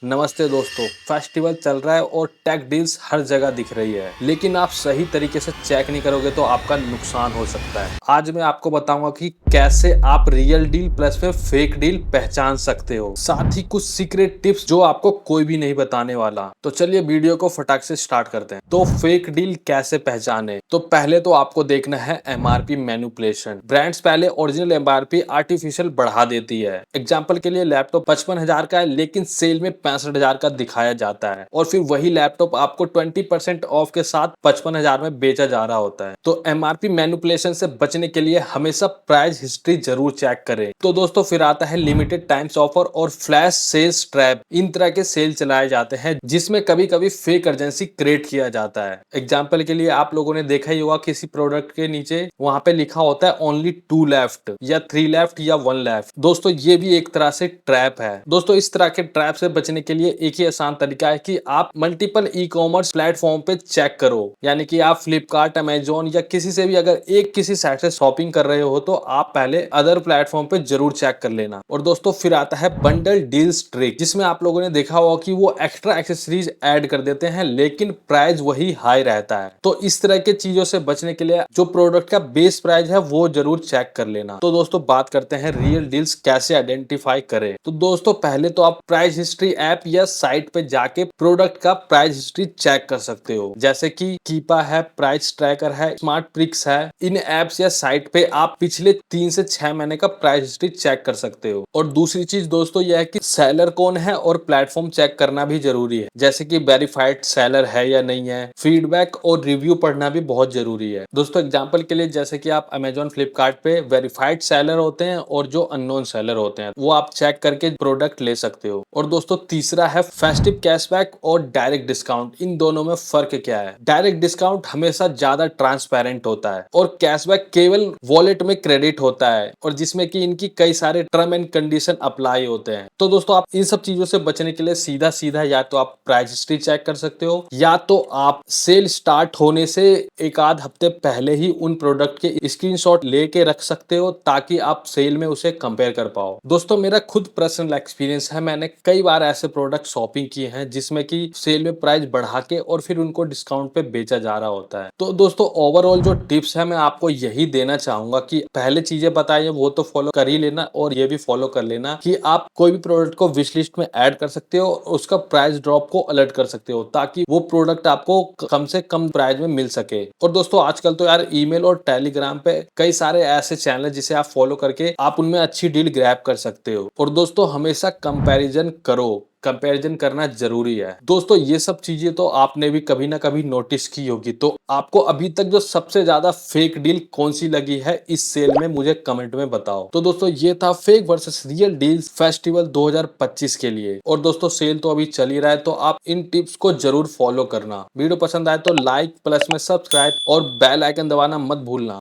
नमस्ते दोस्तों। फेस्टिवल चल रहा है और टेक डील्स हर जगह दिख रही है, लेकिन आप सही तरीके से चेक नहीं करोगे तो आपका नुकसान हो सकता है। आज मैं आपको बताऊंगा कि कैसे आप रियल डील प्लस में फेक डील पहचान सकते हो, साथ ही कुछ सीक्रेट टिप्स जो आपको कोई भी नहीं बताने वाला। तो चलिए वीडियो को फटाक से स्टार्ट करते हैं। तो फेक डील कैसे पहचाने? तो पहले तो आपको देखना है एमआरपी मैनिपुलेशन। ब्रांड्स पहले ओरिजिनल एमआरपी आर्टिफिशियल बढ़ा देती है। एग्जाम्पल के लिए लैपटॉप 55,000 का है लेकिन सेल में 65,000 का दिखाया जाता है, और फिर वही लैपटॉप आपको 20% ऑफ के साथ 55,000 में बेचा जा रहा होता है। तो एमआरपी मैनिपुलेशन से बचने के लिए हमेशा प्राइस हिस्ट्री जरूर चेक करें। तो दोस्तों फिर आता है लिमिटेड टाइम्स ऑफर और फ्लैश सेल्स ट्रैप। इन तरह के सेल चलाए जाते हैं जिसमें कभी कभी फेक अर्जेंसी क्रिएट किया जाता है। एग्जाम्पल के लिए आप लोगों ने देखा ही होगा किसी प्रोडक्ट के नीचे वहां पे लिखा होता है ओनली 2 लेफ्ट या 3 लेफ्ट या 1 लेफ्ट। दोस्तों ये भी एक तरह से ट्रैप है। दोस्तों इस तरह के ट्रैप से बचने के लिए एक ही आसान तरीका है कि आप मल्टीपल ई कॉमर्स प्लेटफॉर्म पे चेक करो। यानी कि आप फ्लिपकार्ट, अमेजोन या किसी से भी अगर एक किसी साइट से शॉपिंग कर रहे हो तो आप पहले अदर प्लेटफॉर्म पे जरूर चेक कर लेना। और दोस्तों फिर आता है बंडल डील्स ट्रिक, जिसमें आप लोगों ने देखा होगा कि वो एक्स्ट्रा एक्सेसरीज ऐड कर देते हैं लेकिन प्राइस वही हाई रहता है। तो इस तरह के चीजों से बचने के लिए जो प्रोडक्ट का बेस प्राइस है वो जरूर चेक कर लेना। तो दोस्तों बात करते हैं रियल डील्स कैसे आइडेंटिफाई करें। तो दोस्तों पहले तो आप प्राइस हिस्ट्री ऐप या साइट पे जाके प्रोडक्ट का प्राइस हिस्ट्री चेक कर सकते हो, जैसे कि कीपा है, प्राइस ट्रैकर है, स्मार्ट प्रिक्स है। इन एप्स या साइट पे आप पिछले 3 से 6 महीने का प्राइस हिस्ट्री चेक कर सकते हो। और दूसरी चीज दोस्तों यह है कि सेलर कौन है और प्लेटफॉर्म चेक करना भी जरूरी है, जैसे कि वेरीफाइड सेलर है या नहीं है। फीडबैक और रिव्यू पढ़ना भी बहुत जरूरी है। दोस्तों एग्जांपल के लिए जैसे कि आप अमेजोन, फ्लिपकार्ट पे वेरीफाइड सेलर होते हैं और जो अननोन सेलर होते हैं वो आप चेक करके प्रोडक्ट ले सकते हो। और दोस्तों तीसरा है फेस्टिव कैशबैक और डायरेक्ट डिस्काउंट। इन दोनों में फर्क क्या है? डायरेक्ट डिस्काउंट हमेशा ज्यादा ट्रांसपेरेंट होता है और कैशबैक केवल वॉलेट में क्रेडिट होता है, और जिसमें कि इनकी कई सारे टर्म एंड कंडीशन अप्लाई होते हैं। तो दोस्तों आप इन सब चीजों से बचने के लिए सीधा सीधा या तो आप प्राइस हिस्ट्री चेक कर सकते हो, या तो आप सेल स्टार्ट होने से एक आध हफ्ते पहले ही उन प्रोडक्ट के स्क्रीनशॉट लेके रख सकते हो ताकि आप सेल में उसे कंपेयर कर पाओ। दोस्तों मेरा खुद पर्सनल एक्सपीरियंस है, मैंने कई बार ऐसे प्रोडक्ट शॉपिंग किए हैं जिसमें कि सेल में प्राइस बढ़ा के और फिर उनको डिस्काउंट पे बेचा जा रहा होता है। तो दोस्तों ओवरऑल जो टिप्स है मैं आपको यही देना चाहूंगा कि पहले चीजें बताइए वो तो फॉलो कर ही लेना, और ये भी फॉलो कर लेना कि आप कोई भी प्रोडक्ट को विश लिस्ट में ऐड कर सकते हो और उसका प्राइस ड्रॉप को अलर्ट कर सकते हो ताकि वो प्रोडक्ट आपको कम से कम प्राइस में मिल सके। और दोस्तों आजकल तो यार ईमेल और टेलीग्राम पे कई सारे ऐसे चैनल जिसे आप फॉलो करके आप उनमें अच्छी डील ग्रैब कर सकते हो। और दोस्तों हमेशा कंपैरिजन करो, कंपैरिजन करना जरूरी है। दोस्तों ये सब चीजें तो आपने भी कभी ना कभी नोटिस की होगी। तो आपको अभी तक जो सबसे ज्यादा फेक डील कौन सी लगी है इस सेल में, मुझे कमेंट में बताओ। तो दोस्तों ये था fake versus real deals festival 2025 के लिए। और दोस्तों सेल तो अभी चल ही रहा है तो आप इन टिप्स को जरूर फॉलो करना। वीडियो पसंद आए तो लाइक प्लस में सब्सक्राइब और बेल आइकन दबाना मत भूलना।